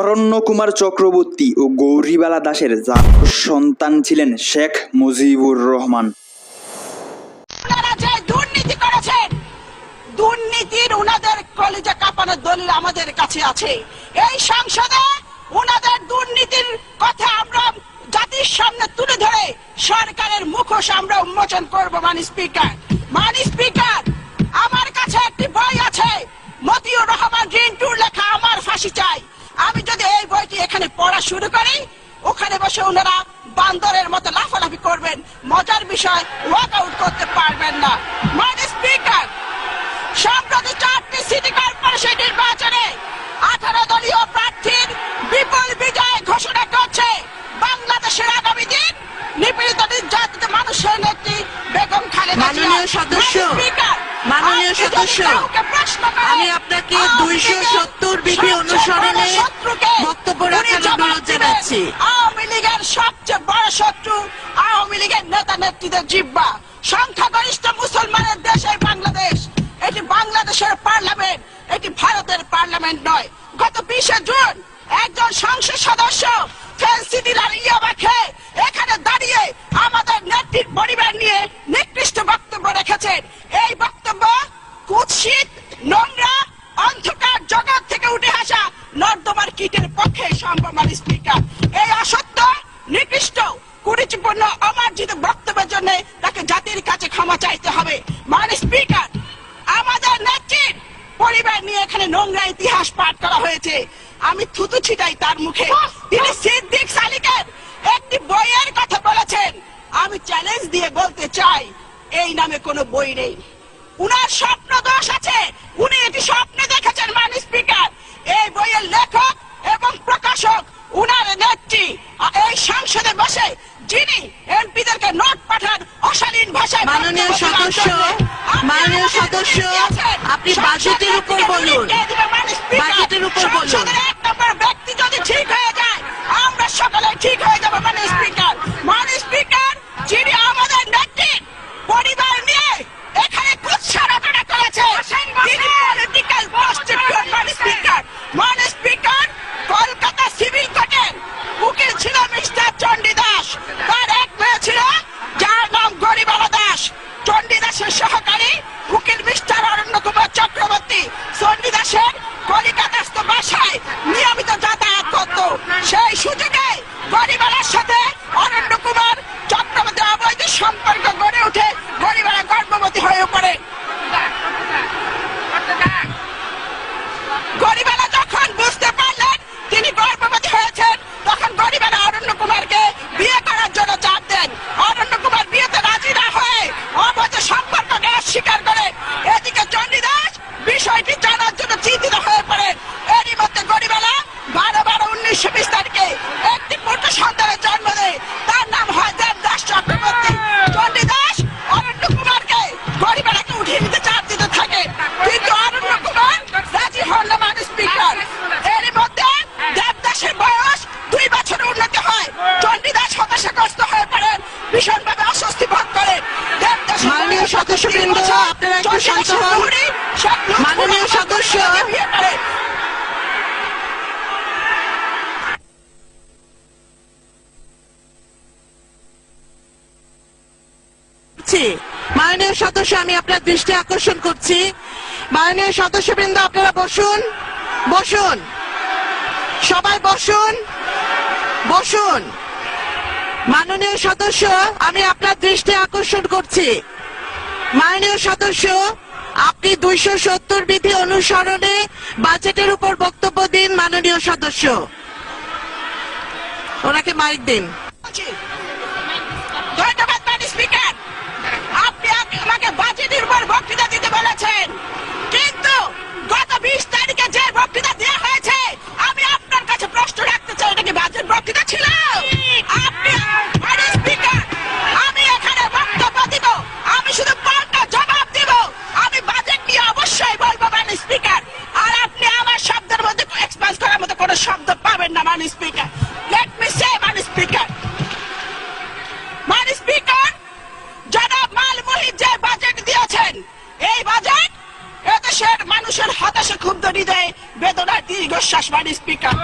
অরণ্য কুমার চক্রবর্তী ও গৌরীবালা দাসের সন্তান ছিলেন শেখ মুজিবুর রহমান। দুর্নীতি করেছেন, দুর্নীতির উনাদের কলিজা কাঁপানোর দলিল আমাদের কাছে আছে। এই সংসদে উনাদের দুর্নীতির কথা আমরা জাতির সামনে তুলে ধরে সরকারের মুখোশ আমরা উন্মোচন করব। মাননীয় স্পিকার, আমার কাছে একটি বই আছে, মতিউর রহমান রিন্টুর লেখা আমার ফাঁসি চাই। আমি যদি এই বইটি এখানে পড়া শুরু করি, ওখানে বসে ওনারা বান্দরের মতো লাফালাফি করবেন, মজার বিষয় ওয়াক আউট করতে পারবেন না। মাননীয় স্পিকার, সম্প্রতি 4টি সিটি কর্পোরেশন নির্বাচনে 18 দলীয় প্রার্থীর বিপুল বিজয় ঘোষণা করছে বাংলাদেশের আগামী দিন নিপীড়িত নির্যাতিত মানুষের নেত্রী বেগম খালেদা জিয়া। মাননীয় সদস্য, আমি আপনাকে 270 বিধি অনুসরণে বক্তব্য রাখার অনুরোধ জানাচ্ছি। আওয়ামী লীগের সবচেয়ে বড় শত্রু আওয়ামী লীগের নেতা নেত্রীদের জিহ্বা। সংখ্যাগরিষ্ঠ মুসলমানের দেশে বাংলাদেশ, এটি বাংলাদেশের পার্লামেন্ট, এটি ভারতের পার্লামেন্ট নয়। গত 20শে জুন একজন সংসদ সদস্য ফেন্সিডিলার ইয়াবা খেয়ে এখানে দাঁড়িয়ে আমাদের নেত্রীর পরিবার নিয়ে নিকৃষ্ট বক্তব্য রেখেছেন। এই বক্তব্য কুৎসিত, নোংরা, অন্ধকার জগৎ থেকে উঠে আসা নর্দমার কীটের পক্ষে সম্ভব। মাননীয় স্পিকার, এই অসত্য, নিকৃষ্ট, কুরুচিপূর্ণ, অমার্জিত বক্তব্যের জন্য তাকে জাতির কাছে ক্ষমা চাইতে হবে। মাননীয় স্পিকার, আমাদের নেত্রীর পরিবার নিয়ে এখানে নোংরা ইতিহাস পাঠ করা হয়েছে। আমি থুতু ছিটাই তার মুখে। তিনি সিদ্দিক সালিকের একটি বইয়ের কথা বলেছেন। আমি চ্যালেঞ্জ দিয়ে বলতে চাই, এই নামে কোনো বই নেই। উনার স্বপ্ন দোষ আছে, উনি এটি স্বপ্নে দেখেছেন। মাননীয় স্পিকার, এই বইয়ের লেখক এবং প্রকাশক উনার নেত্রী এই সংসদে বসে যিনি এমপিদেরকে নোট পাঠান অশালীন ভাষায়। মাননীয় সদস্য, আপনি বাজেটের উপর বলুন। বাজেটের উপর বলুন। এক নম্বর ব্যক্তি যদি ঠিক হয়ে যায়, আমরা সকলে ঠিক হয়ে যাবো। মাননীয় স্পিকার, যিনি আমাদের নেত্রীর পরিবার নিয়ে এখানে কুৎসারটনা করেছে, তিনি পলিটিক্যাল প্রস্টিটিউট। মাননীয় স্পিকার, কলকাতা সিভিল কোর্টের উকিল ছিল মিস্টার চণ্ডী দাস। তার এক মেয়ে ছিল যার নাম গরিবালা দাস। চণ্ডী দাসের সহকারী উকিল মিস্টার অরণ্য কুমার চক্রবর্তী চণ্ডী দাসের কলিকাতাস্থ বাসায় নিয়মিত যাতায়াত করত। সেই সুযোগে গরিবালার সাথে অরণ্য কুমার চক্রবর্তী অবৈধ সম্পর্ক গড়ে উঠে গরিবালা গর্ভবতী হয়ে পড়ে। গরিবালা যখন বুঝতে পারলেন তিনি গর্ভবতী হয়েছেন, তখন গরিবালা অরণ্য কুমারকে বিয়ে করার জন্য চাপ দেন। অরণ্য কুমার বিয়েতে রাজি না হয়ে অবৈধ সম্পর্ক নেওয়ার স্বীকার করেন। এদিকে চণ্ডী দাস বিষয়টি জানার জন্য চিন্তিত হয়ে পড়েন। এরই মধ্যে গরিবালা 12/12/1920 তারিখে একটি পুত্র সন্তানের জন্ম দেয়। তার নাম হয় দেবদাস চক্রবর্তী। চণ্ডী দাস অরণ্য কুমারকে গরিবালাকে উঠিয়ে নিতে চাপ দিতে থাকে, কিন্তু অরণ্য কুমার রাজি হন না। মাননীয় স্পিকার, এরই মধ্যে দেবদাসের বয়স 2 বছরের উন্নতি হয়। চণ্ডী দাস হতাশাগ্রস্ত হয়ে পড়েন, ভীষণভাবে অস্বস্তি বোধ করেন। মাননীয় সদস্যবৃন্দ, আপনারা একটু শান্ত হন। মাননীয় সদস্য, মাননীয় সদস্য, আমি আপনার দৃষ্টি আকর্ষণ করছি। মাননীয় সদস্যবৃন্দ, আপনারা বসুন। সবাই বসুন। মাননীয় সদস্য, আমি আপনার দৃষ্টি আকর্ষণ করছি। মাননীয় সদস্য, আপনি 270 বিধি অনুসরণে বাজেটের উপর বক্তব্য দিন। মাননীয় সদস্য, ওনাকে মাইক দিন। ধন্যবাদ। মাননীয় স্পিকার, আপনি আমাকে বাজেটের উপর বক্তৃতা দিতে বলেছেন, কিন্তু গত 20 তারিখে যে বক্তৃতা দেওয়া হয়েছে, আমি আপনার কাছে প্রশ্ন রাখতে চাই, এটা কি বাজেট বক্তৃতা ছিল? মাননীয় স্পিকার, আমি এখানে বক্তব্য দিব, আমি শুধু পাল্টা জবাব দিব। আমি বাজেট নিয়ে অবশ্যই বলবো। মাননীয় স্পিকার, আর আপনি আমার শব্দের মধ্যে এক্সপান্স করার মতো কোনো শব্দ পাবেন না। মাননীয় স্পিকার, লেট মি সে, মাননীয় স্পিকার, জনাব মাল মুহিত যে বাজেট দিয়েছেন, এই বাজেট এদেশের মানুষের হতাশা ক্ষুব্ধ হৃদয়ে বেদনার দীর্ঘশ্বাস। মাননীয় স্পিকার,